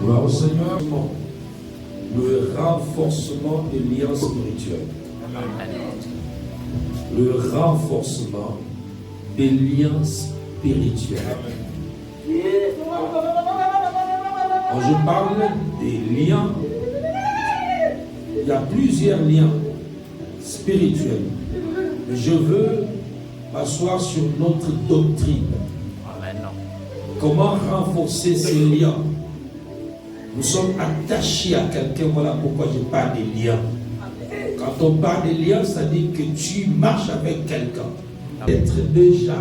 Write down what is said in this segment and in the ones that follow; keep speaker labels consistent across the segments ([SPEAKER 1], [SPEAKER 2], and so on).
[SPEAKER 1] Gloire au Seigneur. Le renforcement des liens spirituels. Le renforcement des liens spirituels. Quand je parle des liens, il y a plusieurs liens spirituels. Mais je veux m'asseoir sur notre doctrine. Comment renforcer ces liens? Nous sommes attachés à quelqu'un, voilà pourquoi je parle des liens. Quand on parle des liens, ça dit que tu marches avec quelqu'un. Être déjà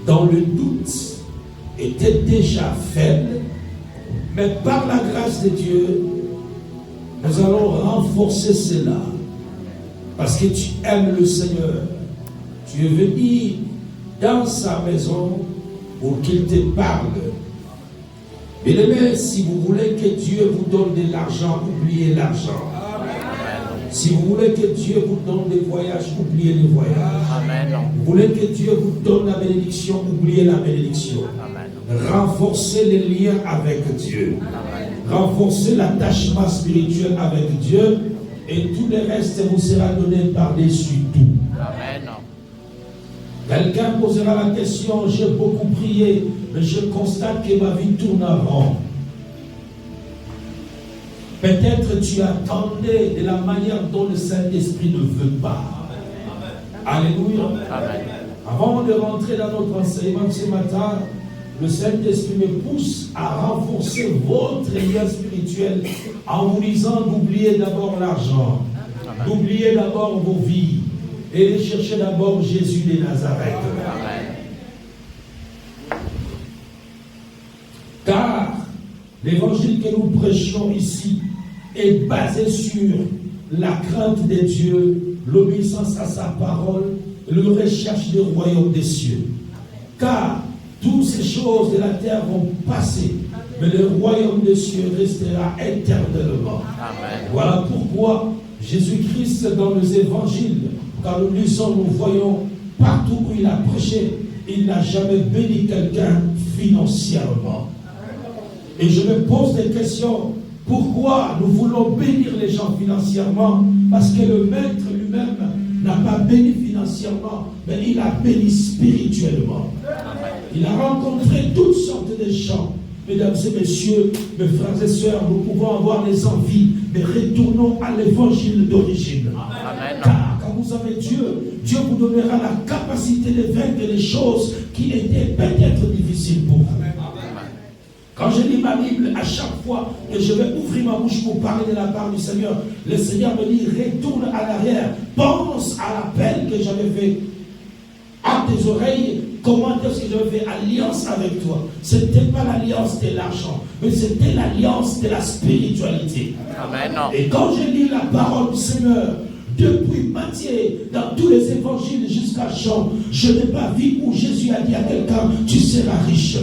[SPEAKER 1] dans le doute, était déjà faible, mais par la grâce de Dieu, nous allons renforcer cela. Parce que tu aimes le Seigneur. Tu es venu dans sa maison pour qu'il te parle. Bien-aimés, si vous voulez que Dieu vous donne de l'argent, oubliez l'argent. Si vous voulez que Dieu vous donne des voyages, oubliez les voyages. Amen. Vous voulez que Dieu vous donne la bénédiction, oubliez la bénédiction. Amen. Renforcez les liens avec Dieu. Amen. Renforcez l'attachement spirituel avec Dieu et tout le reste vous sera donné par-dessus tout. Amen. Quelqu'un posera la question, j'ai beaucoup prié, mais je constate que ma vie tourne en rond. Peut-être tu attendais de la manière dont le Saint-Esprit ne veut pas. Amen. Alléluia. Amen. Avant de rentrer dans notre enseignement ce matin, le Saint-Esprit me pousse à renforcer votre lien spirituel en vous disant d'oublier d'abord l'argent, d'oublier d'abord vos vies et de chercher d'abord Jésus de Nazareth. Amen. Car l'évangile que nous prêchons ici est basé sur la crainte de Dieu, l'obéissance à sa parole, le recherche du royaume des cieux. Car toutes ces choses de la terre vont passer, mais le royaume des cieux restera éternellement. Amen. Voilà pourquoi Jésus-Christ dans les évangiles, quand nous lisons, nous voyons partout où il a prêché, il n'a jamais béni quelqu'un financièrement. Et je me pose des questions. Pourquoi nous voulons bénir les gens financièrement? Parce que le maître lui-même n'a pas béni financièrement, mais il a béni spirituellement. Il a rencontré toutes sortes de gens. Mesdames et messieurs, mes frères et sœurs, nous pouvons avoir des envies, mais retournons à l'évangile d'origine. Car quand vous avez Dieu, Dieu vous donnera la capacité de vaincre les choses qui étaient peut-être difficiles pour vous. Quand je lis ma Bible, à chaque fois que je vais ouvrir ma bouche pour parler de la part du Seigneur, le Seigneur me dit, retourne à l'arrière, pense à l'appel que j'avais fait à tes oreilles. Comment est-ce que j'avais fait alliance avec toi? Ce n'était pas l'alliance de l'argent, mais c'était l'alliance de la spiritualité. Amen. Et quand je lis la parole du Seigneur, depuis Matthieu, dans tous les évangiles jusqu'à Jean, je n'ai pas vu où Jésus a dit à quelqu'un, tu seras riche.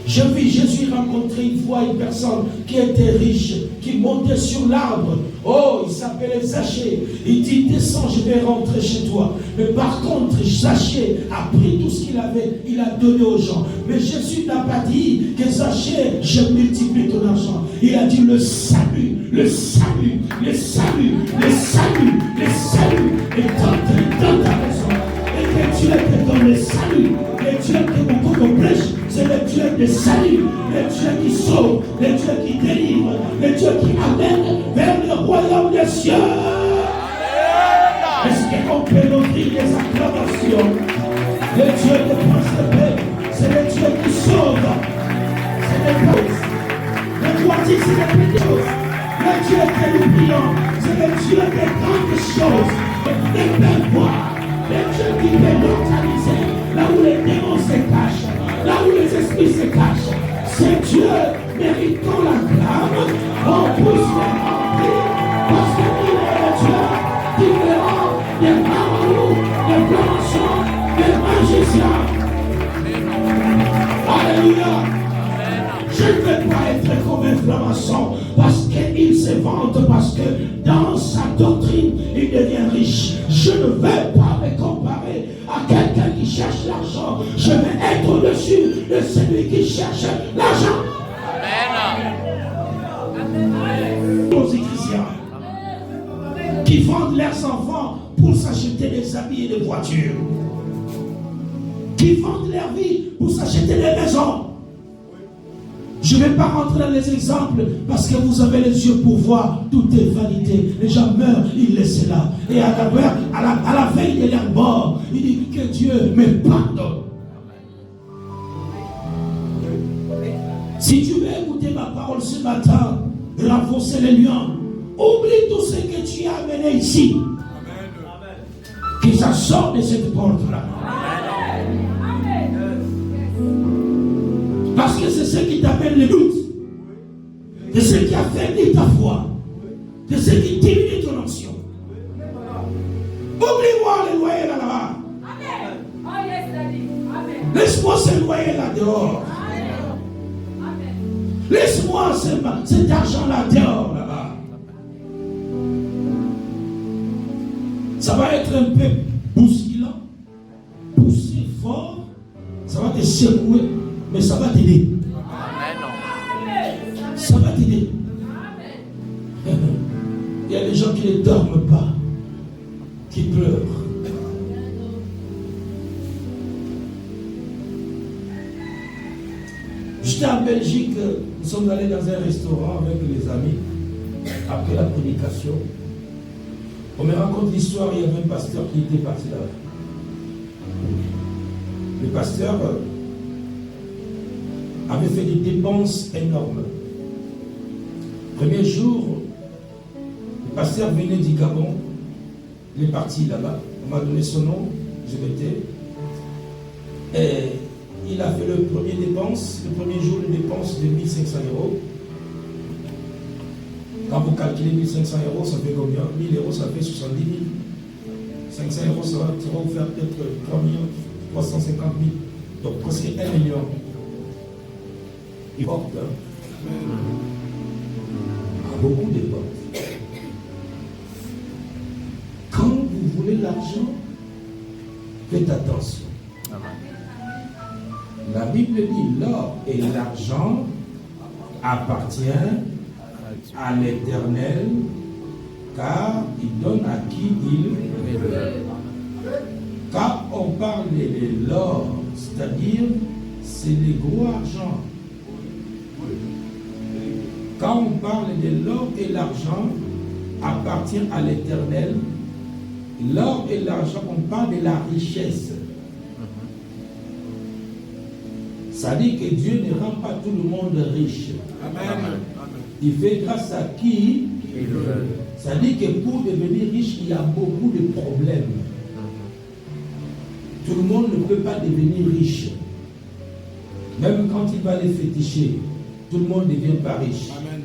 [SPEAKER 1] Je vis Jésus rencontrer une fois une personne qui était riche, qui montait sur l'arbre. Oh, il s'appelait Zachée. Il dit, descends, je vais rentrer chez toi. Mais par contre, Zachée a pris tout ce qu'il avait, il a donné aux gens. Mais Jésus n'a pas dit que Zachée, je multiplie ton argent. Il a dit le salut, le salut, le salut, le salut, le salut est entré dans ta maison. Et que Dieu te donne le salut. Et Dieu que beaucoup de prêche. C'est le Dieu de salut, le Dieu qui sauve, le Dieu qui délivre, le Dieu qui amène vers le royaume des cieux. Est-ce qu'on peut l'ouvrir des acclamations? Le Dieu de prince de paix, c'est le Dieu qui sauve. C'est le prince. Le roi dit c'est les petites choses. Le Dieu que nous prions, c'est le Dieu des grandes choses. Des belles voix. Le Dieu qui peut localiser là où les démons se cachent. Là où les esprits se cachent, c'est Dieu méritant la clame, on puisse les remplir, parce qu'il est le Dieu différent des marabouts, des blanchons, des magiciens. Alléluia. Je ne veux pas être comme un franc-maçon parce qu'il se vante, parce que dans sa doctrine, il devient riche. Je ne veux pas me comparer à quelqu'un qui cherche l'argent. Je veux être au-dessus de celui qui cherche l'argent. Aux Ecclésiens qui vendent leurs enfants pour s'acheter des habits et des voitures, qui vendent leur vie pour s'acheter des maisons. Je ne vais pas rentrer dans les exemples parce que vous avez les yeux pour voir. Tout est vanité. Les gens meurent, ils laissent là. Et à la veille de leur mort, il dit que Dieu me pardonne. Si tu veux écouter ma parole ce matin, renforcer les lions, oublie tout ce que tu as amené ici. Que ça sorte de cette porte-là. Parce que c'est ce qui t'amène le doute. C'est ce qui affaiblit ta foi. C'est ce qui diminue ton onction. Oublie-moi le loyer là-bas. Laisse-moi ce loyer là dehors. Laisse-moi cet argent là dehors là-bas. Ça va être un peu bousculant, poussé fort. Ça va te secouer. Mais ça va t'aider. Ça va t'aider. Il y a des gens qui ne dorment pas, qui pleurent. J'étais en Belgique, nous sommes allés dans un restaurant avec les amis, après la prédication. On me raconte l'histoire, il y avait un pasteur qui était parti là. Le pasteur avait fait des dépenses énormes. Premier jour, le pasteur venait du Gabon, il est parti là-bas, on m'a donné son nom, je m'étais. Et il a fait le premier jour de dépense de 1500 €. Quand vous calculez 1500 €, ça fait combien? 1000 €, ça fait 70 000. 500 €, ça va vous faire peut-être 3 350 000. Donc presque 1 million. Il porte beaucoup de portes. Quand vous voulez l'argent, faites attention. La Bible dit l'or et l'argent appartiennent à l'Éternel, car il donne à qui il veut. Quand on parle de l'or, c'est-à-dire c'est le gros argent. Quand on parle de l'or et l'argent appartient à l'Éternel, l'or et l'argent, on parle de la richesse. Ça dit que Dieu ne rend pas tout le monde riche. Amen. Il fait grâce à qui il veut. Ça dit que pour devenir riche, il y a beaucoup de problèmes. Tout le monde ne peut pas devenir riche. Même quand il va les féticher, tout le monde ne devient pas riche. Amen.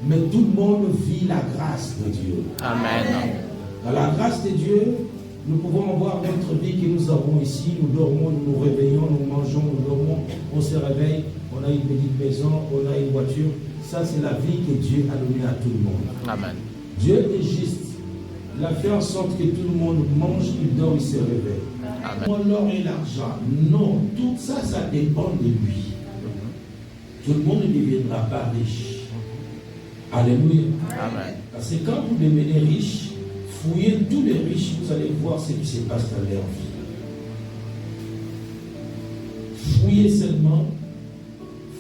[SPEAKER 1] Mais tout le monde vit la grâce de Dieu. Amen. Dans la grâce de Dieu, nous pouvons avoir notre vie que nous avons ici. Nous dormons, nous nous réveillons, nous mangeons, nous dormons, on se réveille, on a une petite maison, on a une voiture. Ça, c'est la vie que Dieu a donnée à tout le monde. Amen. Dieu est juste. Il a fait en sorte que tout le monde mange, il dort, il se réveille. Amen. L'or et l'argent, non, tout ça, ça dépend de lui. Tout le monde ne deviendra pas riche. Alléluia. Amen. Parce que quand vous devenez riche, fouillez tous les riches, vous allez voir ce qui se passe dans leur vie. Fouillez seulement,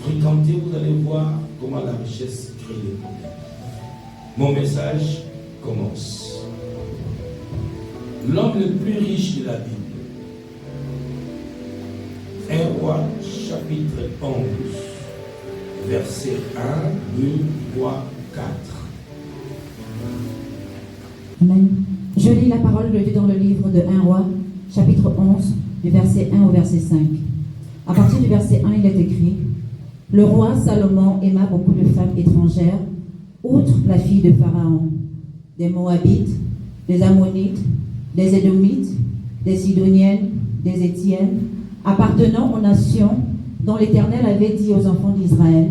[SPEAKER 1] fréquentez, vous allez voir comment la richesse crée les problèmes. Mon message commence. L'homme le plus riche de la Bible. 1 Roi, chapitre 11, versets 1, 2, 3, 4.
[SPEAKER 2] Amen. Je lis la parole de Dieu dans le livre de 1 Roi, chapitre 11, du verset 1 au verset 5. À partir du verset 1, il est écrit: Le roi Salomon aima beaucoup de femmes étrangères, outre la fille de Pharaon, des Moabites, des Ammonites, des Édomites, des Sidoniennes, des Étiennes, appartenant aux nations dont l'Éternel avait dit aux enfants d'Israël: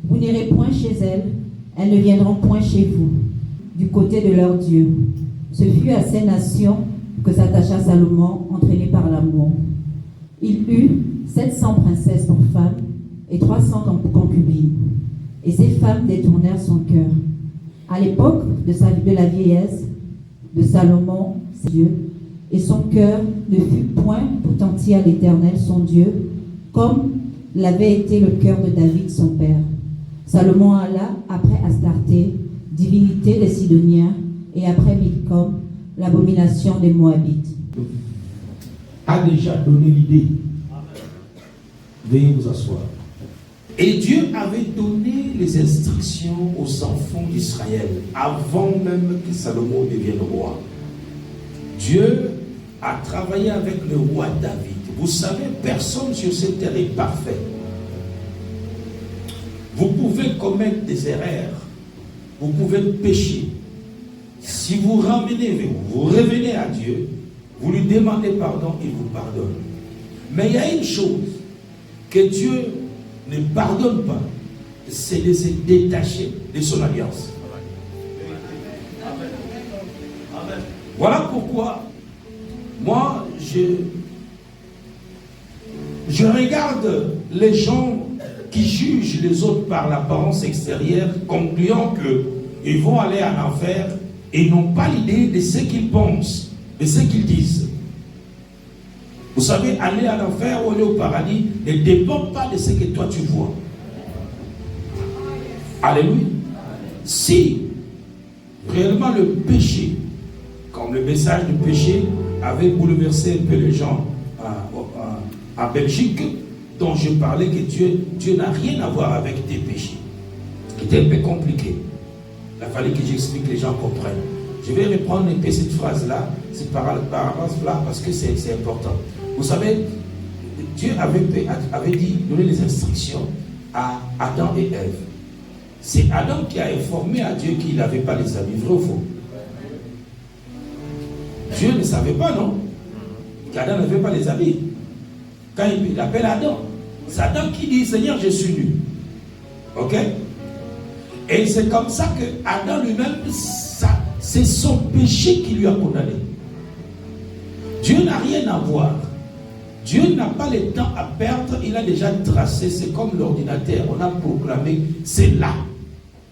[SPEAKER 2] Vous n'irez point chez elles ne viendront point chez vous, du côté de leur Dieu. Ce fut à ces nations que s'attacha Salomon, entraîné par l'amour. Il eut 700 princesses pour femmes et 300 concubines. Et ces femmes détournèrent son cœur. À l'époque de la vieillesse de Salomon, c'est Dieu, et son cœur ne fut point potentiel à l'Éternel, son Dieu, comme l'avait été le cœur de David, son père. Salomon alla après Astarté, divinité des Sidoniens, et après Milcom, l'abomination des Moabites.
[SPEAKER 1] A déjà donné l'idée. Veuillez vous asseoir. Et Dieu avait donné les instructions aux enfants d'Israël avant même que Salomon devienne roi. Dieu a travaillé avec le roi David. Vous savez, personne sur cette terre est parfait. Vous pouvez commettre des erreurs. Vous pouvez pécher. Si vous vous revenez à Dieu, vous lui demandez pardon, il vous pardonne. Mais il y a une chose que Dieu ne pardonne pas, c'est de se détacher de son alliance. Voilà pourquoi moi je regarde les gens qui jugent les autres par l'apparence extérieure, concluant qu'ils vont aller en enfer et n'ont pas l'idée de ce qu'ils pensent, de ce qu'ils disent. Vous savez, aller à l'enfer ou aller au paradis ne dépend pas de ce que toi tu vois. Alléluia. Si réellement le péché, comme le message du péché avait bouleversé un peu les gens en Belgique, dont je parlais que Dieu n'a rien à voir avec tes péchés. C'était un peu compliqué. Il a fallu que j'explique, les gens comprennent. Je vais reprendre un peu cette phrase-là, cette parole-là, parce que c'est important. Vous savez, Dieu avait dit, donné les instructions à Adam et Ève. C'est Adam qui a informé à Dieu qu'il n'avait pas les habits, vrai ou faux? Dieu ne savait pas, non? Qu'Adam n'avait pas les habits. Quand il appelle Adam, c'est Adam qui dit, Seigneur, je suis nu. Ok? Et c'est comme ça que Adam lui-même, c'est son péché qui lui a condamné. Dieu n'a rien à voir. Dieu n'a pas le temps à perdre, il a déjà tracé, c'est comme l'ordinateur, on a proclamé, c'est là,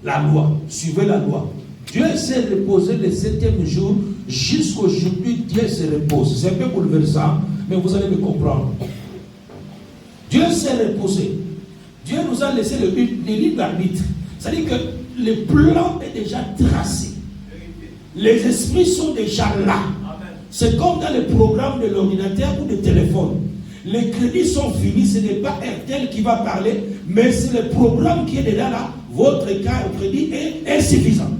[SPEAKER 1] la loi, suivez la loi. Dieu s'est reposé le 7e jour, jusqu'aujourd'hui Dieu se repose. C'est un peu bouleversant, mais vous allez me comprendre. Dieu s'est reposé. Dieu nous a laissé le libre arbitre. C'est-à-dire que le plan est déjà tracé. Les esprits sont déjà là. C'est comme dans le programme de l'ordinateur ou du téléphone. Les crédits sont finis, ce n'est pas RTL qui va parler, mais c'est le programme qui est déjà là. Votre cas au crédit est insuffisant.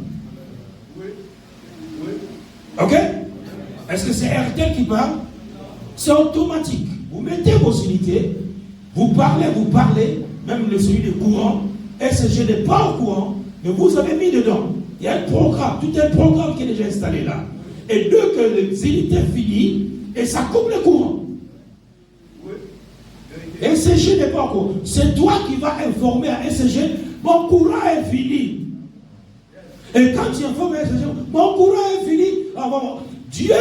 [SPEAKER 1] Ok? Est-ce que c'est RTL qui parle? C'est automatique. Vous mettez vos unités, vous parlez, même le celui de courant, SG n'est pas au courant, mais vous avez mis dedans. Il y a un programme, tout un programme qui est déjà installé là. Et dès que les unités finissent, et ça coupe le courant. SG n'est pas au courant. C'est toi qui vas informer à SG, mon courant est fini. Et quand tu informes à SG, mon courant est fini. Dieu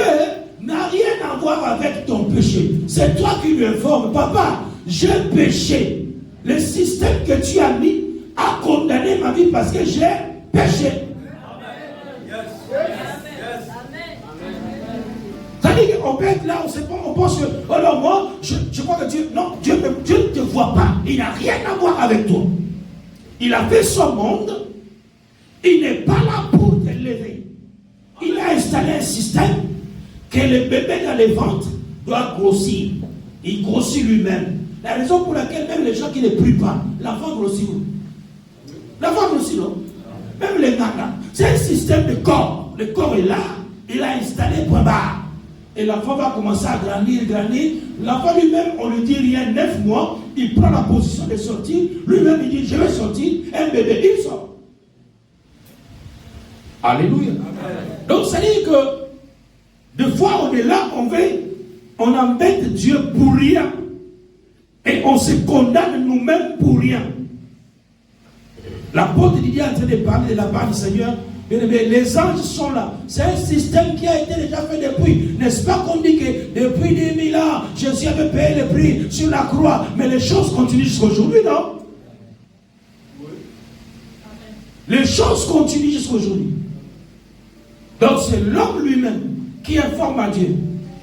[SPEAKER 1] n'a rien à voir avec ton péché. C'est toi qui lui informes, papa, j'ai péché. Le système que tu as mis a condamné ma vie parce que j'ai péché. C'est-à-dire qu'on peut être là, on pense que, oh non, moi, je crois que Dieu, non, Dieu ne te voit pas. Il n'a rien à voir avec toi. Il a fait son monde. Il n'est pas là pour t'élever. Il a installé un système que le bébé dans les ventres doit grossir. Il grossit lui-même. La raison pour laquelle même les gens qui ne prient pas, l'enfant grossit où? L'enfant grossit, non? Même les nanas. C'est un système de corps. Le corps est là. Il a installé point barre. Et l'enfant va commencer à grandir. L'enfant lui-même, on lui dit rien, 9 mois, il prend la position de sortir. Lui-même, il dit, je vais sortir. Un bébé, il sort. Alléluia. Amen. Donc, ça dit que, des fois, on est là, on embête Dieu pour rien. Et on se condamne nous-mêmes pour rien. L'apôtre Didier est en train de parler de la part du Seigneur. Bien aimé, les anges sont là. C'est un système qui a été déjà fait depuis. N'est-ce pas qu'on dit que depuis 2000 ans, Jésus avait payé le prix sur la croix. Mais les choses continuent jusqu'à aujourd'hui, non? Les choses continuent jusqu'à aujourd'hui. Donc c'est l'homme lui-même qui informe à Dieu.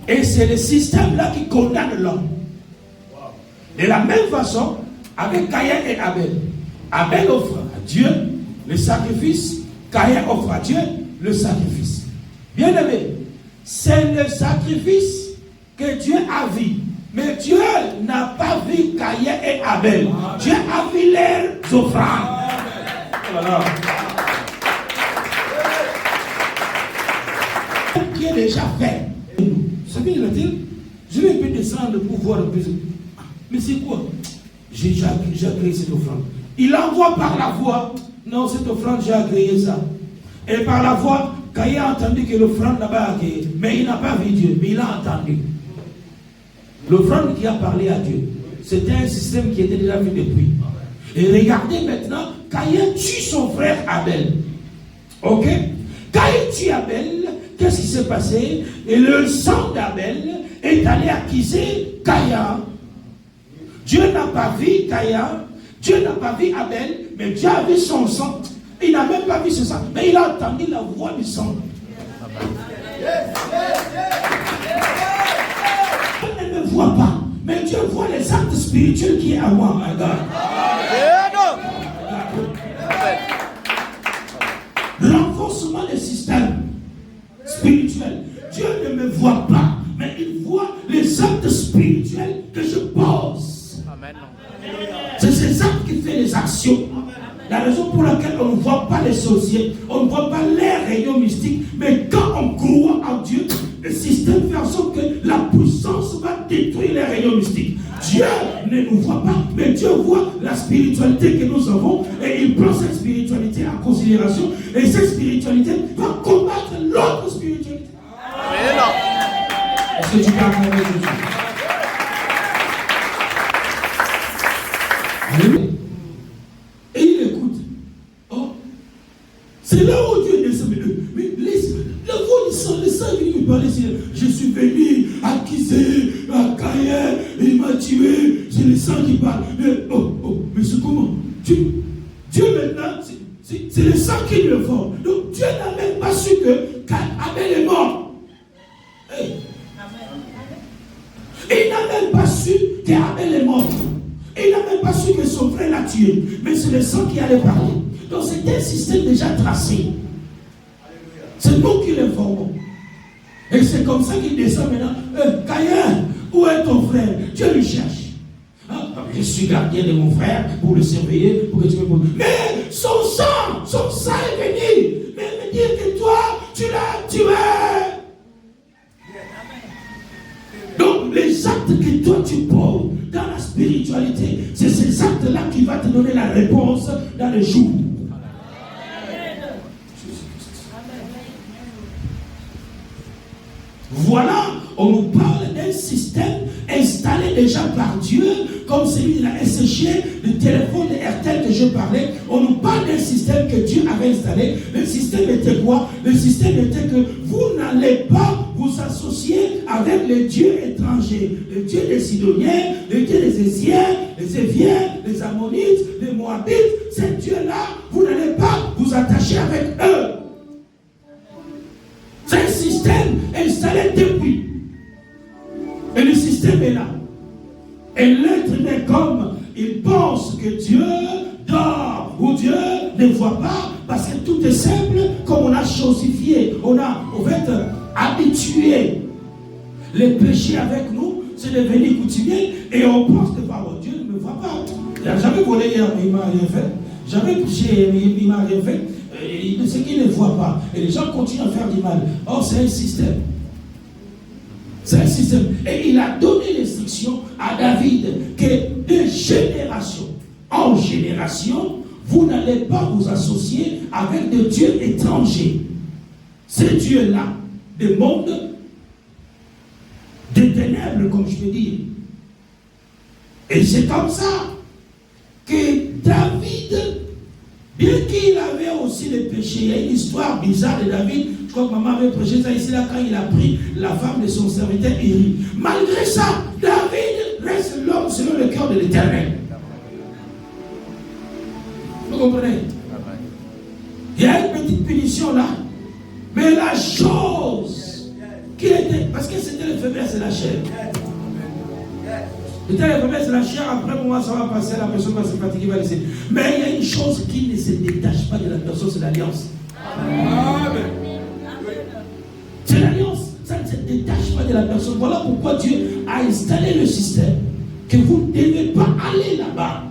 [SPEAKER 1] Et c'est le système-là qui condamne l'homme. De la même façon, avec Caïn et Abel. Abel offre à Dieu le sacrifice. Caïn offre à Dieu le sacrifice. Bien aimé, c'est le sacrifice que Dieu a vu. Mais Dieu n'a pas vu Caïn et Abel. Dieu a vu leurs offrandes. Voilà. Qui est déjà fait. Ce qu'il a dit, je vais plus descendre pour voir le plus. Mais c'est quoi? J'ai créé cette offrande. Il envoie par la voix. Non, cette offrande, j'ai agréé ça. Et par la voix, Caïn a entendu que l'offrande n'a pas agréé. Mais il n'a pas vu Dieu, mais il a entendu. L'offrande qui a parlé à Dieu, c'était un système qui était déjà fait depuis. Et regardez maintenant, Caïn tue son frère Abel. Ok? Caïn tue Abel, qu'est-ce qui s'est passé? Et le sang d'Abel est allé accuser Caïn. Dieu n'a pas vu Caïn, Dieu n'a pas vu Abel, mais Dieu a vu son sang. Il n'a même pas vu ce sang, mais il a entendu la voix du sang. Dieu ne me voit pas, mais Dieu voit les actes spirituels qui est à moi, my God. Renforcement des systèmes spirituels. Dieu ne me voit pas, mais il voit les actes spirituels que je pose. C'est ces actes qui font les actions. La raison pour laquelle on ne voit pas les sorciers, on ne voit pas les rayons mystiques, mais quand on croit en Dieu, le système fait en sorte que la puissance va détruire les rayons mystiques. Dieu ne nous voit pas, mais Dieu voit la spiritualité que nous avons et il prend cette spiritualité en considération et cette spiritualité va combattre l'autre spiritualité. Est-ce que tu peux accorder Jésus? Et il écoute. Oh, c'est là où Dieu descend. Mais la voix du sang, le sang est venu me parler. Je suis venu accuser à Caïn, il m'a tué. C'est le sang qui parle. Mais c'est comment? Dieu maintenant, c'est le sang qui le forme. Donc Dieu n'a même pas su que Abel est mort. Hey. Il n'a même pas su qu'Abel est mort. Il n'a même pas su que son frère l'a tué. Mais c'est le sang qui allait parler. Donc c'était un système déjà tracé. C'est nous qui l'informons. Et c'est comme ça qu'il descend maintenant. Caïn, où est ton frère? Dieu le cherche. Je suis gardien de mon frère pour le surveiller, pour que tu me poses. Mais son sang est venu. Mais me dire que toi, tu l'as tué. Donc les actes que toi tu poses dans la spiritualité, c'est ces actes-là qui vont te donner la réponse dans le jour. Voilà, on nous parle d'un système installé déjà par Dieu, comme celui de la SG, le téléphone de RTL que je parlais. On nous parle d'un système que Dieu avait installé. Le système était quoi? Le système était que vous n'allez pas vous associer avec les dieux étrangers, les dieux des Sidoniens, les dieux des Éziens, les Éviens, les Ammonites, les Moabites. Ces dieux-là, vous n'allez pas vous attacher avec eux. C'est un système installé depuis. Et le système est là. Et l'être humain, comme il pense que Dieu dort ou Dieu ne voit pas, parce que tout est simple, comme on a chosifié, on a en fait habitué les péchés avec nous, c'est devenu coutumier, et on pense que Dieu ne me voit pas. Il n'a jamais volé hier, mais il ne m'a rien fait. Jamais touché, mais il ne m'a rien fait. C'est qu'il ne voit pas. Et les gens continuent à faire du mal. Or, c'est un système. C'est un système. Et il a donné l'instruction à David que de génération en génération, vous n'allez pas vous associer avec des dieux étrangers. Ces dieux-là, des mondes, des ténèbres, comme je peux dire. Et c'est comme ça que David Bien qu'il avait aussi des péchés, il y a une histoire bizarre de David. Je crois que maman avait prêché ça ici, là, quand il a pris la femme de son serviteur Élie. Malgré ça, David reste l'homme selon le cœur de l'Éternel. Vous comprenez? Il y a une petite punition là. Mais la chose qui était, parce que c'était les faiblesses de la chair. C'était les faiblesses de la chair, après moi ça va passer, la personne va se fatiguer, va laisser. Mais il y a une chose qui ne se détache pas de la personne, c'est l'alliance. C'est l'alliance, ça ne se détache pas de la personne. Voilà pourquoi Dieu a installé le système que vous ne devez pas aller là-bas.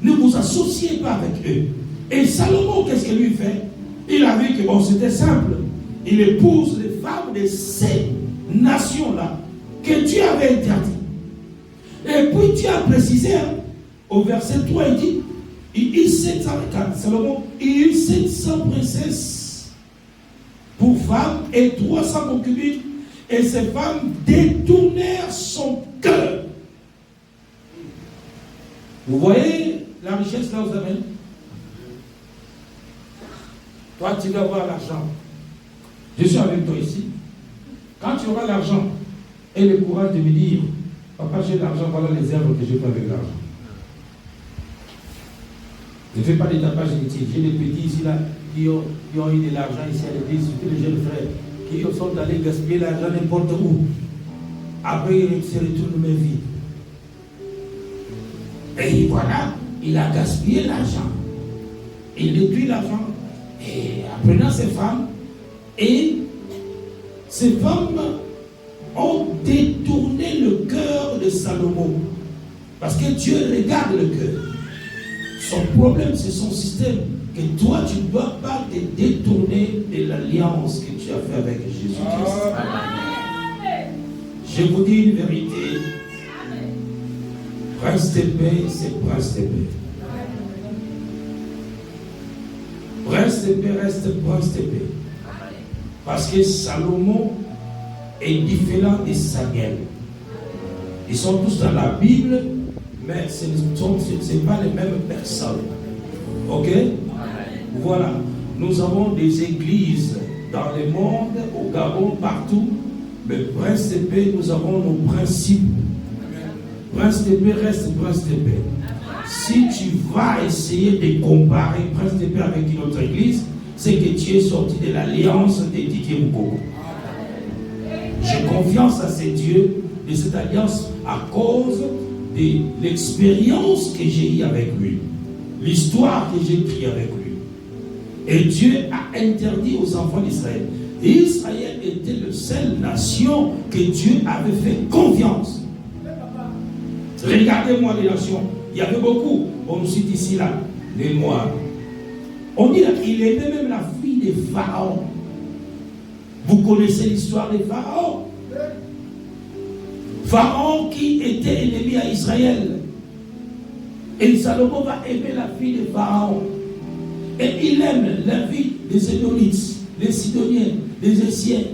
[SPEAKER 1] Ne vous associez pas avec eux. Et Salomon, qu'est-ce qu'il lui fait? Il a vu que bon, c'était simple. Il épouse les femmes de ces nations-là que Dieu avait interdites. Et puis Dieu a précisé, au verset 3, il dit, il eut 700, Salomon, il eut 700 princesses pour femmes et 300 concubines, et ces femmes détournèrent son cœur. Vous voyez la richesse là où vous amène? Toi, tu dois avoir l'argent. Je suis avec toi ici. Quand tu auras l'argent et le courage de me dire, papa, j'ai l'argent, voilà les œuvres que j'ai fait avec l'argent. Ne fais pas des tapages inutiles. J'ai des petits ici, là, qui ont eu de l'argent ici à l'église, surtout les jeunes frères, qui sont allés gaspiller l'argent n'importe où. Après, ils se retournent mes vies. Et voilà, il a gaspillé l'argent. Il détruit l'argent. Et apprenant ces femmes, et ces femmes ont détourné le cœur de Salomon. Parce que Dieu regarde le cœur. Son problème, c'est son système. Que toi, tu ne dois pas te détourner de l'alliance que tu as fait avec Jésus-Christ. Je vous dis une vérité. Prince de paix, c'est prince de paix. Prince de paix reste prince de paix. Parce que Salomon est différent de Samuel. Ils sont tous dans la Bible, mais ce n'est pas les mêmes personnes. Ok? Voilà. Nous avons des églises dans le monde, au Gabon, partout. Mais prince de paix, nous avons nos principes. Prince de paix reste prince de paix. Si tu vas essayer de comparer Prince de paix avec une autre église, c'est que tu es sorti de l'alliance de Didier Moukoko. J'ai confiance à ces dieux de cette alliance à cause de l'expérience que j'ai eue avec lui, l'histoire que j'ai écrite avec lui. Et Dieu a interdit aux enfants d'Israël. Et Israël était la seule nation que Dieu avait fait confiance. Regardez-moi les nations. Il y avait beaucoup. On cite ici là, les Noirs. On dit qu'il aimait même la fille des pharaons. Vous connaissez l'histoire des pharaons? Pharaon qui était ennemi à Israël. Et Salomon va aimer la fille de Pharaon. Et il aime la vie des Édomites, les Sidoniens, les Essiens.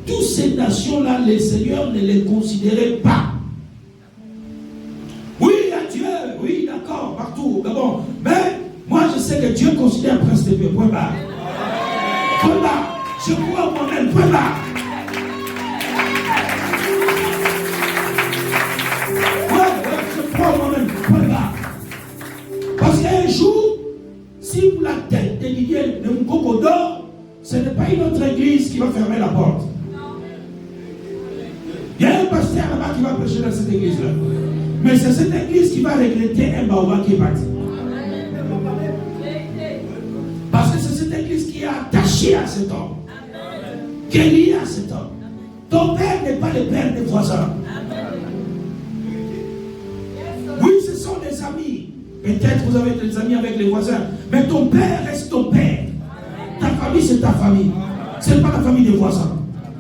[SPEAKER 1] Toutes ces nations-là, les seigneurs ne les considéraient pas. Oui, il y a Dieu, oui, d'accord, partout au Gabon. Mais moi, je sais que Dieu considère Prince de paix. Point barre. Point barre. Je crois en moi-même. Point barre. Je crois en moi-même. Point barre. Parce qu'un jour, si la tête de Didier de Moukoko dort, ce n'est pas une autre église qui va fermer la porte. Il y a un pasteur là-bas qui va prêcher dans cette église-là. Mais c'est cette église qui va regretter un baobab qui est parti. Parce que c'est cette église qui est attachée à cet homme. Qui est liée à cet homme. Ton père n'est pas le père des voisins. Oui, ce sont des amis. Peut-être vous avez des amis avec les voisins. Mais ton père reste ton père. Ta famille, c'est ta famille. Ce n'est pas la famille des voisins.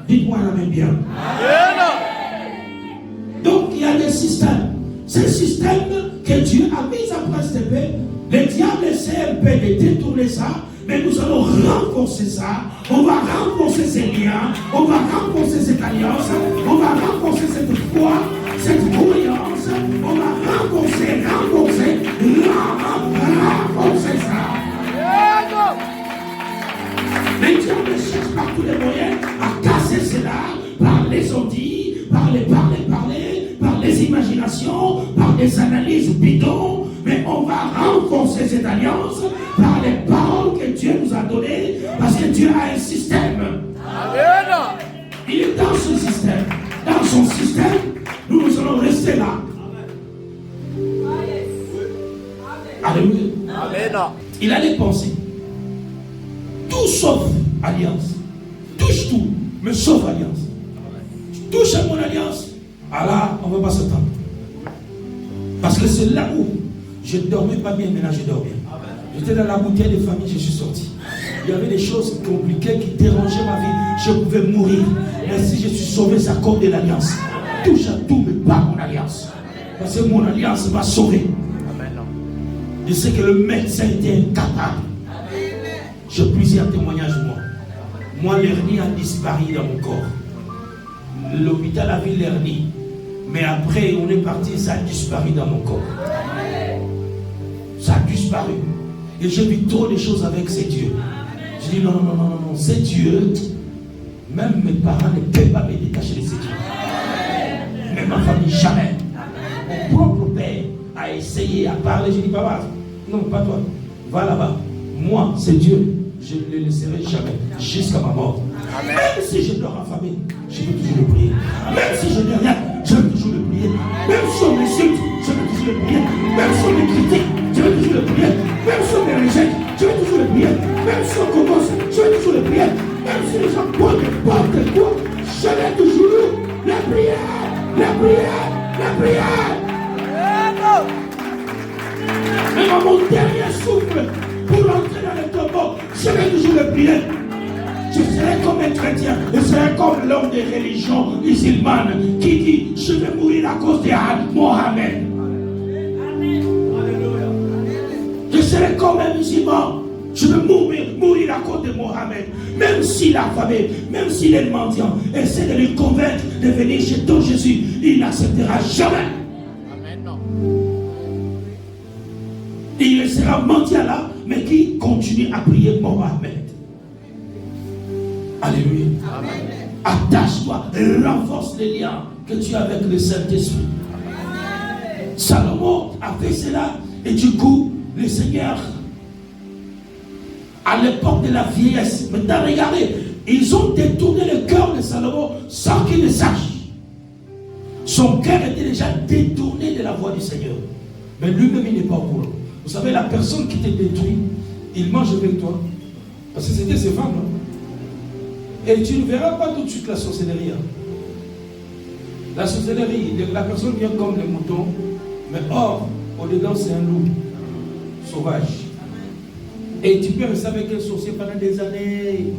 [SPEAKER 1] Dites-moi la même bien. Donc il y a des systèmes. C'est le système que Dieu a mis en place de paix. Le diable essaie un peu de détourner ça, mais nous allons renforcer ça. On va renforcer ces liens, on va renforcer cette alliance, on va renforcer cette foi, cette croyance, on va renforcer ça. interprétations, par des analyses bidons, mais on va renforcer cette alliance par les paroles que Dieu nous a données, parce que Dieu a un système. Amen. Il est dans ce système. Dans son système, nous allons rester là. Alléluia. Amen. Il a les pensées. Tout sauf alliance. Touche tout, mais sauf alliance. Touche à mon alliance. Alors, on ne va pas s'attendre. Parce que c'est là où je ne dormais pas bien, maintenant je dors bien. J'étais dans la bouteille de famille, je suis sorti. Il y avait des choses compliquées qui dérangeaient ma vie. Je pouvais mourir. Mais si je suis sauvé, c'est à cause de l'alliance. Touche à tout, mais pas mon alliance. Parce que mon alliance m'a sauvé. Je sais que le médecin était incapable. J'ai plusieurs témoignages, moi. Moi, l'hernie a disparu dans mon corps. L'hôpital a vu l'hernie. Mais après, on est parti, ça a disparu dans mon corps. Ça a disparu. Et j'ai vu trop de choses avec ces dieux. Je dis non, ces dieux, même mes parents ne peuvent pas me détacher de ces dieux. Même ma famille, jamais. Mon propre père a essayé à parler. Je dis, papa, non, pas toi. Va là-bas. Moi, c'est Dieu. Je ne le laisserai jamais jusqu'à ma mort. Amen. Même si je dors affamé, je vais toujours le prier. Même si je n'ai rien, je vais toujours le prier. Même si on m'insulte, je vais toujours le prier. Même si on me critique, je vais toujours le prier. Même si on me rejette, je vais toujours le prier. Même si on commence, je vais toujours le prier. Même si les gens portent n'importe quoi, je vais toujours la prière, la prière, la prière. Même à mon dernier souffle, pour entrer dans le tombeau, je vais toujours le prier. Je serai comme un chrétien, je serai comme l'homme des religions musulmanes qui dit je vais mourir à cause de Mohamed. Je serai comme un musulman, je vais mourir à cause de Mohamed. Même s'il a affamé, même s'il est mendiant, essaie de le convaincre de venir chez ton Jésus, il n'acceptera jamais. Il sera mendiant là, mais qui continue à prier Mohamed. Alléluia. Amen. Attache-toi et renforce les liens que tu as avec le Saint-Esprit. Salomon a fait cela et du coup, le Seigneur, à l'époque de la vieillesse, maintenant regardez, ils ont détourné le cœur de Salomon sans qu'il le sache. Son cœur était déjà détourné de la voix du Seigneur. Mais lui-même, il n'est pas au courant. Vous savez, la personne qui te détruit, il mange avec toi. Parce que c'était ses femmes. Hein? Et tu ne verras pas tout de suite la sorcellerie. Hein? La sorcellerie, la personne vient comme le mouton, mais or, au-dedans, c'est un loup sauvage. Et tu peux rester avec un sorcier pendant des années.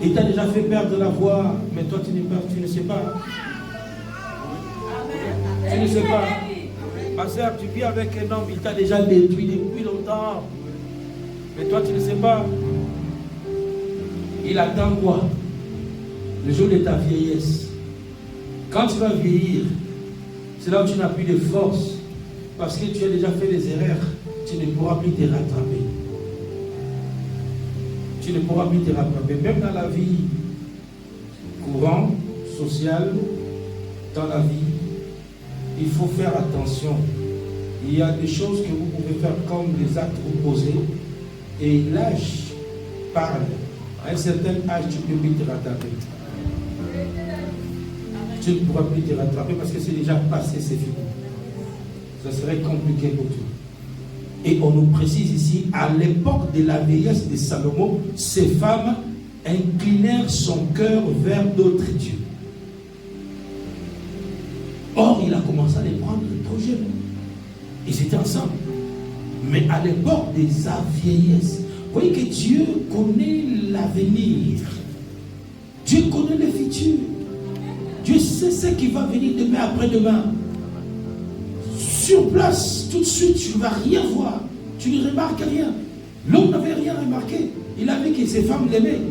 [SPEAKER 1] Il t'a déjà fait perdre la voix, mais toi, tu ne sais pas. Tu ne sais pas. Ma soeur, tu vis avec un homme, il t'a déjà détruit depuis longtemps. Mais toi, tu ne sais pas. Il attend quoi? Le jour de ta vieillesse. Quand tu vas vieillir, c'est là où tu n'as plus de force. Parce que tu as déjà fait des erreurs. Tu ne pourras plus te rattraper. Tu ne pourras plus te rattraper. Même dans la vie courante, sociale, dans la vie, il faut faire attention. Il y a des choses que vous pouvez faire comme les actes opposés. Et l'âge parle. À un certain âge, tu ne peux plus te rattraper. Tu ne pourras plus te rattraper parce que c'est déjà passé, c'est fini. Ça serait compliqué pour toi. Et on nous précise ici, à l'époque de la vieillesse de Salomon, ces femmes inclinèrent son cœur vers d'autres dieux. Or, il a commencé à les prendre trop jeunes. Ils étaient ensemble. Mais à l'époque de sa vieillesse, vous voyez que Dieu connaît l'avenir. Dieu connaît le futur. Dieu sait ce qui va venir demain, après-demain. Sur place, tout de suite, tu ne vas rien voir. Tu ne remarques rien. L'homme n'avait rien remarqué. Il a vu que ses femmes l'aimaient.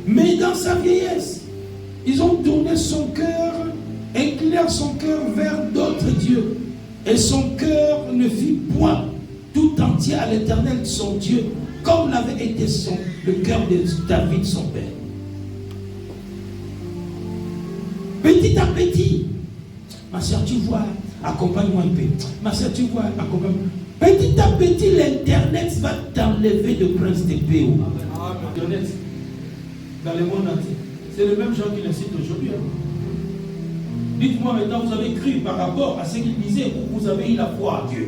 [SPEAKER 1] Mais dans sa vieillesse, ils ont tourné son cœur, inclinèrent son cœur vers d'autres dieux. Et son cœur ne fit point tout entier à l'Éternel, son Dieu, comme l'avait été le cœur de David, son père. Petit à petit, ma soeur, tu vois, Accompagne-moi un peu. Ma soeur, tu vois, accompagne-moi. Petit à petit, l'Internet va t'enlever de prince de paix. Internet, dans le monde entier. C'est le même genre qui l'incite aujourd'hui. Hein. Dites-moi maintenant, vous avez cru par rapport à ce qu'il disait ou vous avez eu la foi en Dieu?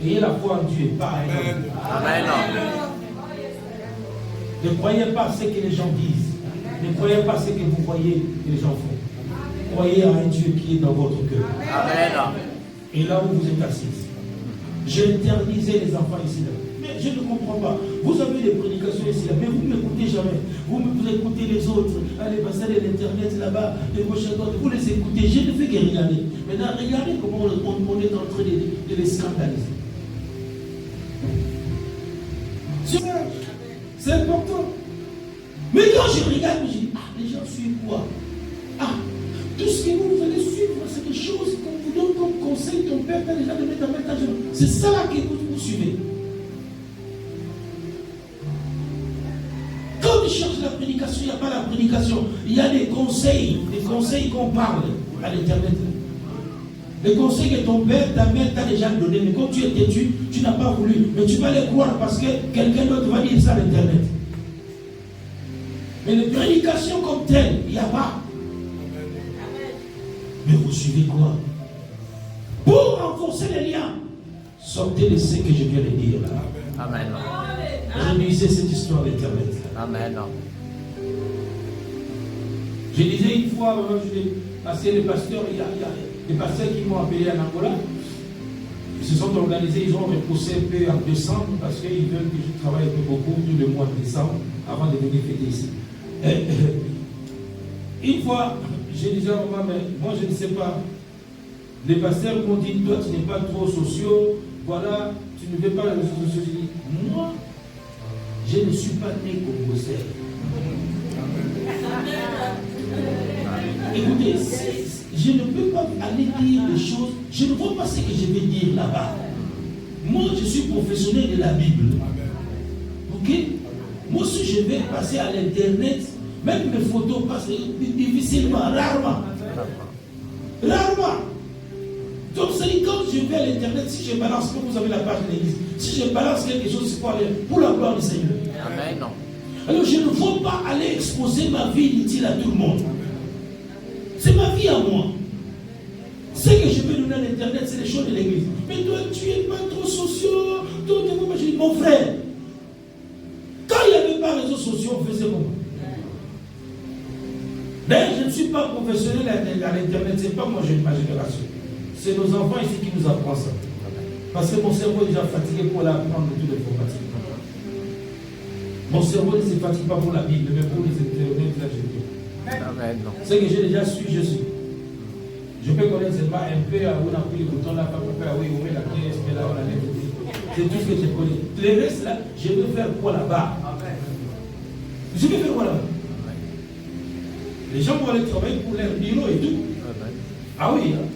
[SPEAKER 1] Ayez la foi en Dieu, pas à un homme.
[SPEAKER 3] Amen.
[SPEAKER 1] Ne croyez pas ce que les gens disent. Ne croyez pas ce que vous voyez que les gens font. Croyez à un Dieu qui est dans votre cœur.
[SPEAKER 3] Amen.
[SPEAKER 1] Et là où vous êtes assis, j'interdisais les enfants ici là. Mais je ne comprends pas. Vous avez des prédications ici là, mais vous ne m'écoutez jamais. Vous écoutez les autres. Allez, passez à l'internet là-bas, de gauche à droite. Vous les écoutez. Je ne fais que regarder. Maintenant, regardez comment on est en train de les scandaliser. C'est important. Mais quand je regarde, je dis, les gens suivent quoi? Tout ce que vous allez suivre, c'est des choses qu'on vous donne comme conseil, ton père t'a déjà donné ta mère. C'est ça là que vous suivez. Quand tu cherches la prédication, il n'y a pas la prédication. Il y a des conseils qu'on parle à l'internet. Les conseils que ton père, ta mère t'a déjà donné, mais quand tu es têtu, tu n'as pas voulu. Mais tu vas les croire parce que quelqu'un d'autre va dire ça à l'internet. Mais les prédications comme telles, il n'y a pas. Mais vous suivez quoi? Pour renforcer les liens, sortez de ce que je viens de dire là.
[SPEAKER 3] Amen.
[SPEAKER 1] Je lisais cette histoire d'internet.
[SPEAKER 3] Amen.
[SPEAKER 1] Je disais une fois, parce que les pasteurs, il y a des pasteurs qui m'ont appelé en Angola. Ils se sont organisés, ils ont repoussé un peu en décembre parce qu'ils veulent que je travaille un peu beaucoup tout le mois de décembre avant de venir fêter ici. Une fois, je disais à maman, mais moi je ne sais pas. Les pasteurs m'ont dit, toi tu n'es pas trop sociaux, voilà, tu ne veux pas les réseaux sociaux. Je dis, moi, je ne suis pas né congolais. Écoutez, je ne peux pas aller dire les choses, je ne vois pas ce que je vais dire là-bas. Moi, je suis professionnel de la Bible. Ok? Moi, si je vais passer à l'internet, même mes photos passent difficilement, rarement. Rarement. Donc, c'est quand je vais à l'internet, si je balance, comme vous avez la page de l'église, si je balance quelque chose, c'est pour la gloire du Seigneur.
[SPEAKER 3] Amen.
[SPEAKER 1] Alors, je ne veux pas aller exposer ma vie inutile à tout le monde. C'est ma vie à moi. Ce que je vais donner à l'internet, c'est les choses de l'église. Mais toi, tu n'es pas trop social. Toi, je dis, mon frère, quand il n'y avait pas de réseaux sociaux, on faisait comment? D'ailleurs, je ne suis pas professionnel à l'internet, ce n'est pas moi, ma génération. C'est nos enfants ici qui nous apprennent ça. Parce que mon cerveau est déjà fatigué pour l'apprendre de toute l'informatique. Mon cerveau ne se fatigue pas pour la Bible, mais pour les internet, là, je dis.
[SPEAKER 3] Amen.
[SPEAKER 1] Ce que j'ai déjà su, je suis. Je peux connaître seulement un peu où on a pris le bouton là, oui, on met la pièce, mais là, on a les boutons. C'est tout ce que je connais. Le reste là, je vais faire quoi là-bas? Je vais faire quoi là-bas? Les gens vont aller travailler pour leur bureau et tout.
[SPEAKER 3] Amen.
[SPEAKER 1] Ah oui, hein?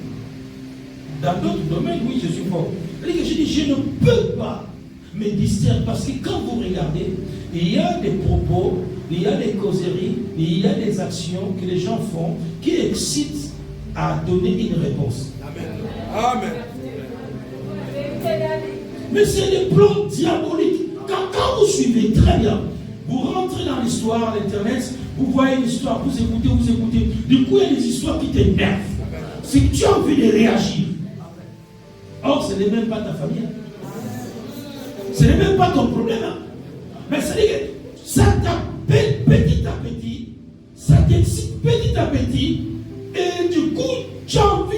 [SPEAKER 1] Dans d'autres domaines, oui, je suis fort. Je dis, je ne peux pas me distraire parce que quand vous regardez, il y a des propos, il y a des causeries, il y a des actions que les gens font qui excitent à donner une réponse.
[SPEAKER 4] Amen. Amen.
[SPEAKER 1] Mais c'est des plans diaboliques. Quand vous suivez très bien, vous rentrez dans l'histoire, l'internet, vous voyez une histoire, vous écoutez. Du coup, il y a des histoires qui t'énervent. C'est que tu as envie de réagir. Or, ce n'est même pas ta famille. Ce n'est même pas ton problème. Mais ça dit que ça t'appelle petit à petit, ça t'excite petit à petit, et du coup, tu as envie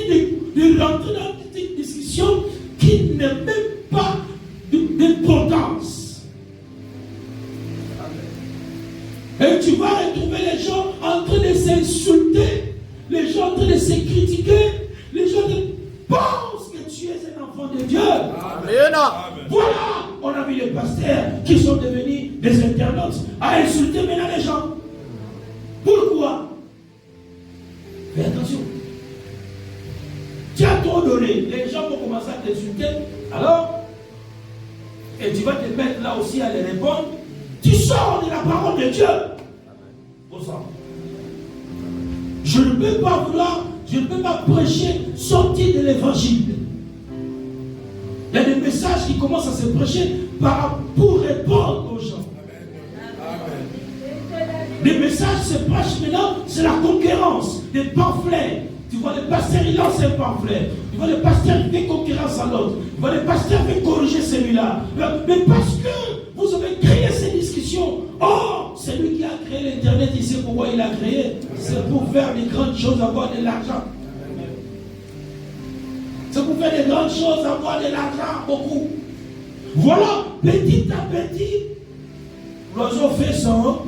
[SPEAKER 1] de rentrer dans une petite discussion qui n'a même pas d'importance. Et tu vas retrouver les gens en train de s'insulter, les gens en train de se critiquer, les gens pensent que tu es un enfant de Dieu.
[SPEAKER 3] Amen.
[SPEAKER 1] Voilà, on a vu les pasteurs qui sont devenus des internautes à insulter maintenant les gens. Pourquoi? Fais attention. Tu as trop donné, les gens vont commencer à t'insulter, alors, et tu vas te mettre là aussi à les répondre. Tu sors de la parole de Dieu. Au sang. Je ne peux pas vouloir, Je ne peux pas prêcher sorti de l'évangile. Il y a des messages qui commencent à se prêcher pour répondre aux gens. Les messages se prêchent maintenant, c'est la concurrence, des pamphlets. Tu vois, le pasteur, il lance un pamphlet. Tu vois, le pasteur, il fait concurrence à l'autre. Tu vois, le pasteur fait corriger celui-là. Mais parce que vous avez créé ces discussions, oh, c'est lui qui a créé l'Internet, il sait pourquoi il a créé. C'est pour faire des grandes choses, avoir de l'argent. C'est pour faire des grandes choses, avoir de l'argent, beaucoup. Voilà, petit à petit, l'oiseau fait son.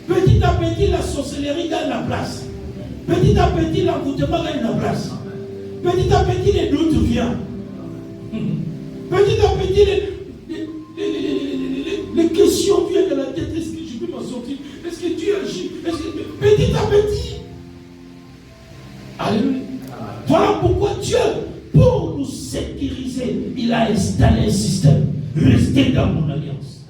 [SPEAKER 1] Petit à petit, la sorcellerie gagne la place. Petit à petit, l'envoûtement gagne la place. Petit à petit, les doutes viennent. Petit à petit, les questions viennent de la tête. Est-ce que je peux m'en sortir? Est-ce que Dieu agit? Petit à petit. Alléluia. Voilà pourquoi Dieu, pour nous sécuriser, il a installé un système. Restez dans mon alliance.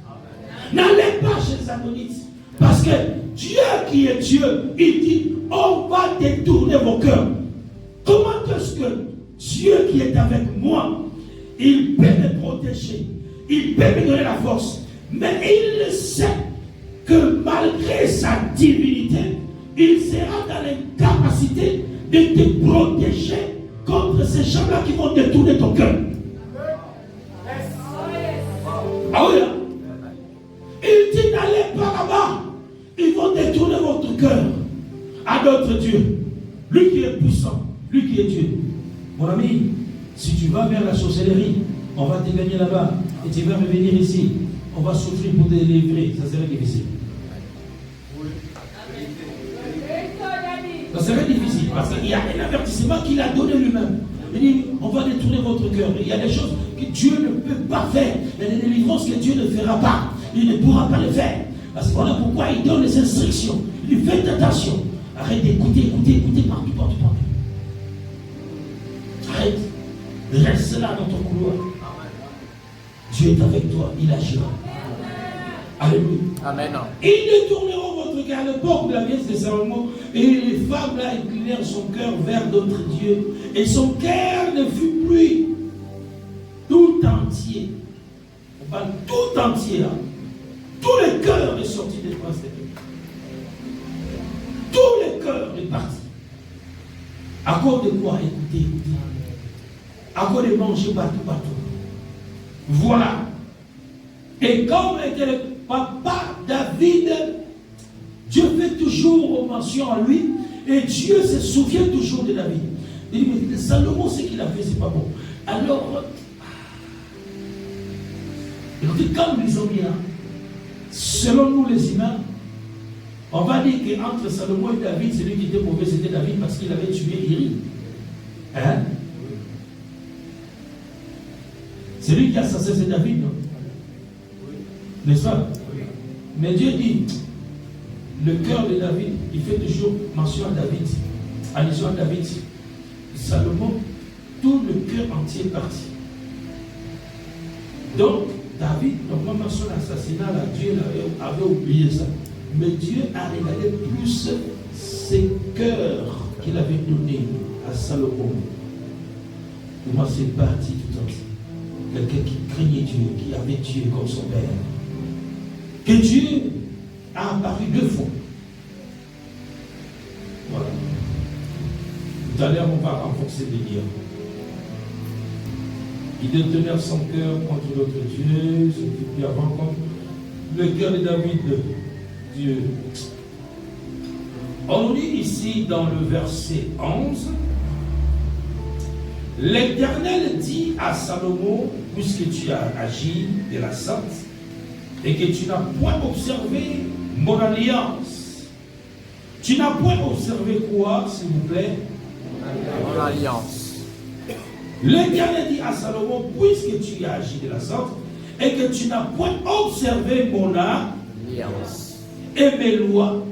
[SPEAKER 1] N'allez pas chez les Ammonites. Parce que Dieu qui est Dieu, il dit, on va détourner vos cœurs. Comment est-ce que Dieu qui est avec moi, il peut me protéger, il peut me donner la force, mais il sait que malgré sa divinité, il sera dans l'incapacité de te protéger contre ces gens-là qui vont détourner ton cœur. Ah oui, il dit n'allez pas là-bas. Ils vont détourner votre cœur à d'autres dieux. Lui qui est puissant, lui qui est Dieu. Mon ami, si tu vas vers la sorcellerie, on va te gagner là-bas. Et tu vas revenir ici. On va souffrir pour te délivrer. Ça serait difficile. Ça serait difficile parce qu'il y a un avertissement qu'il a donné lui-même. Il dit, on va détourner votre cœur. Il y a des choses que Dieu ne peut pas faire. Il y a des délivrances que Dieu ne fera pas. Il ne pourra pas le faire. Parce que voilà pourquoi il donne les instructions. Il dit, faites attention. Arrête d'écouter, écoutez partout. Arrête. Reste là dans ton couloir. Dieu est avec toi, il agira. Alléluia. Amen. Ils détourneront votre cœur à l'époque de la vieillesse de Salomon. Et les femmes là inclinèrent son cœur vers d'autres dieux. Et son cœur ne fut plus tout entier. On parle tout entier là. Tout le cœur est sorti des princes des pays. Tout le cœur est parti. À cause de quoi? Écoutez. À cause de manger partout. Voilà. Et comme était le papa David, Dieu fait toujours mention à lui. Et Dieu se souvient toujours de David. Il dit, mais Salomon, ce qu'il a fait, c'est pas bon. Alors, écoutez, quand nous lisons bien, selon nous les humains, on va dire qu'entre Salomon et David, celui qui était mauvais, c'était David parce qu'il avait tué Iri. Hein? Celui qui a assassiné, c'est David, non? N'est-ce pas? Mais Dieu dit, le cœur de David, il fait toujours mention à David, allusion à David. Salomon, tout le cœur entier est parti. Donc, David, normalement son assassinat, là, Dieu avait oublié ça. Mais Dieu a regardé plus ses cœurs qu'il avait donnés à Salomon. Et moi, c'est parti tout entier. Quelqu'un qui craignait Dieu, qui avait Dieu comme son père. Que Dieu a apparu 2 fois. Voilà. Tout à l'heure, on va renforcer les liens. Il détenait son cœur contre d'autres dieux, ce qui lui avant contre le cœur de David, Dieu. On lit ici dans le verset 11, l'Éternel dit à Salomon, puisque tu as agi de la sorte, et que tu n'as point observé mon alliance. Tu n'as point observé quoi, s'il vous plaît? Mon alliance. L'Éternel dit à Salomon, puisque tu as agi de la sorte, et que tu n'as point observé mon alliance et mes lois,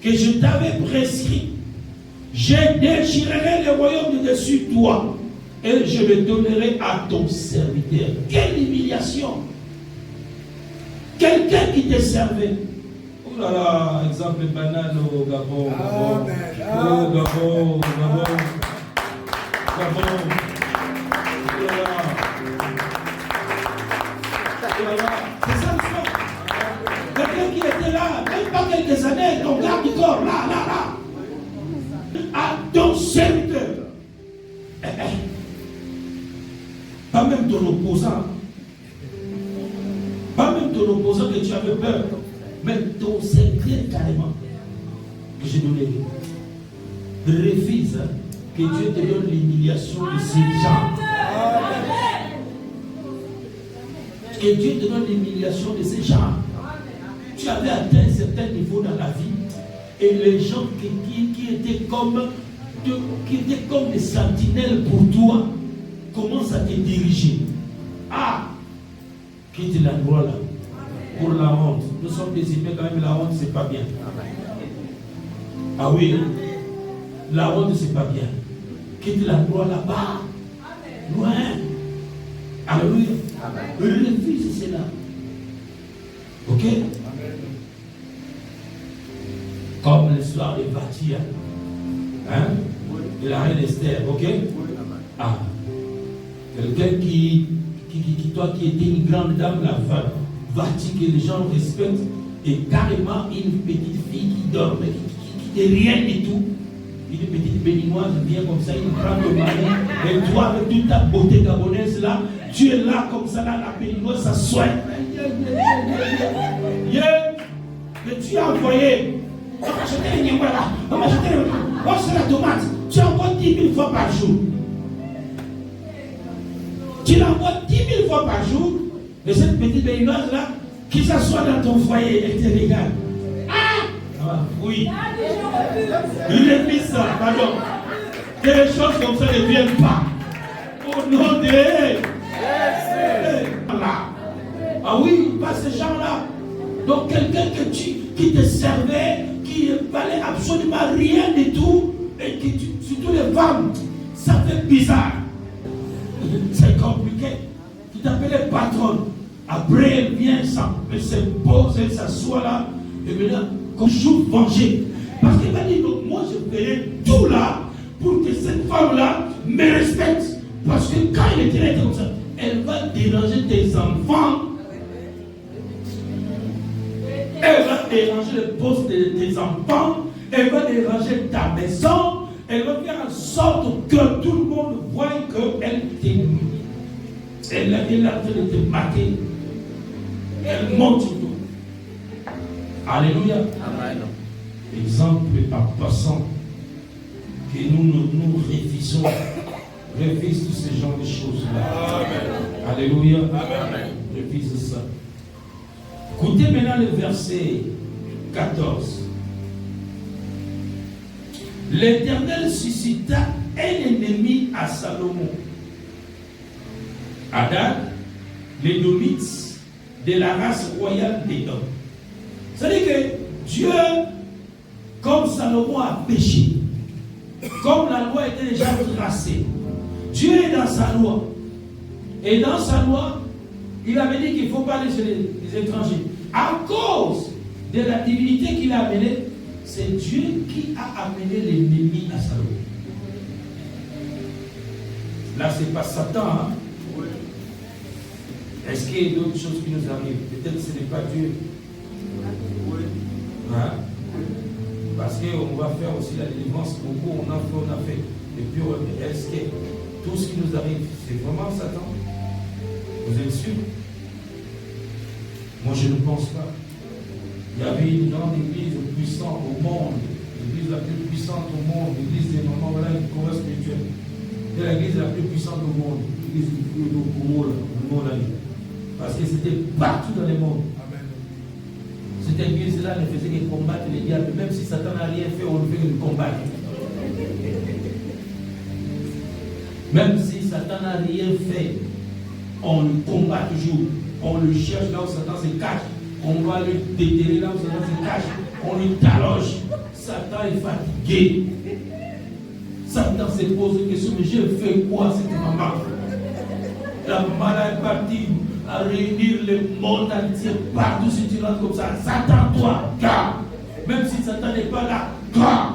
[SPEAKER 1] que je t'avais prescrit, je déchirerai le royaume de dessus toi, et je le donnerai à ton serviteur. Quelle humiliation! Quelqu'un qui te servait, Oh là là, exemple banal au Gabon. Gabon. Oh, Gabon, Gabon. Gabon. Oh là là. Oh là là. C'est ça le soir. Quelqu'un qui était là, même pas quelques années, ton garde du corps, là. À ton serviteur. Pas même ton opposant. Pas même ton opposant que tu avais peur. Mais ton serviteur carrément. Que j'ai donné. Refuse que Dieu te donne l'humiliation de ces gens. Que Dieu te donne l'humiliation de ces gens. Tu avais atteint un certain niveau dans la vie. Et les gens qui étaient comme des sentinelles pour toi commencent à te diriger. Ah, quitte l'endroit là pour la honte. Nous sommes des humains quand même, la honte c'est pas bien. Ah oui, la honte c'est pas bien. Quitte l'endroit là-bas, loin. Alléluia. Refuse cela. Ok? Comme l'histoire de Vatia. Hein? De la reine Esther. Ok? Ah. Quelqu'un qui était une grande dame, la Vati, que les gens respectent, et carrément une petite fille qui dormait, qui n'est rien du tout. Une petite béninoise vient comme ça, il prend le mari, et toi, avec toute ta beauté gabonaise là, tu es là comme ça, là, la béninoise s'assoit. Mais tu as envoyé. On va acheter les niouas là. On va acheter la tomate. Tu envoies 10 000 fois par jour. Tu l'envoies 10 000 fois par jour. Et cette petite béninoise là, qui s'assoit dans ton foyer, elle te regarde. Ah oui. Il est mis ça, pardon. Que les choses comme ça ne viennent pas. Au nom de Jésus. Ah oui, pas ces gens-là. Donc quelqu'un qui te servait, qui ne valait absolument rien du tout, et qui, surtout les femmes, ça fait bizarre. C'est compliqué. Tu t'appelais patronne. Après, elle vient, elle se pose, elle s'assoit là, et maintenant, comme je suis vengé. Parce qu'elle m'a dit, donc moi je ferai tout là pour que cette femme-là me respecte. Parce que quand elle est comme ça, elle va déranger tes enfants. Elle va déranger le poste de tes enfants. Elle va déranger ta maison. Elle va faire en sorte que tout le monde voit qu'elle t'aime. Elle est en train de te marquer. Elle monte sur tout. Alléluia. Amen. Exemple en passant, que nous révisons tous ces genres de choses-là. Amen. Alléluia. Amen. Révise ça. Écoutez maintenant le verset 14. L'Éternel suscita un ennemi à Salomon. Hadad, l'édomite de la race royale d'Édom. C'est-à-dire que Dieu, comme Salomon a péché, comme la loi était déjà tracée, Dieu est dans sa loi. Et dans sa loi, il avait dit qu'il ne faut pas laisser les étrangers. À cause de la divinité qu'il a amenée, c'est Dieu qui a amené l'ennemi à Salomon. Là, ce n'est pas Satan. Hein? Est-ce qu'il y a d'autres choses qui nous arrivent? Peut-être que ce n'est pas Dieu. Hein? Parce qu'on va faire aussi la délivrance. Beaucoup, on a fait. Et puis, est-ce que tout ce qui nous arrive, c'est vraiment Satan? Vous êtes sûr? Moi, je ne pense pas. Il y avait une grande église puissante au monde, l'église la plus puissante au monde, l'église des mamans, voilà une combat spirituelle. C'est l'église la plus puissante au monde, l'église du plus haut au monde. Parce que c'était partout dans le monde. Cette église-là ne faisait que combattre les diables, même si Satan n'a rien fait, on le fait que combattre. Même si Satan n'a rien fait, on le combat toujours. On le cherche là où Satan se cache. On va le déterrer là où Satan se cache. On le taloche. Satan est fatigué. Satan se pose une question, mais j'ai fait quoi cette maman? La maman est partie à réunir le monde entier partout si tu rentres comme ça. Satan, toi, garde. Même si Satan n'est pas là, garde.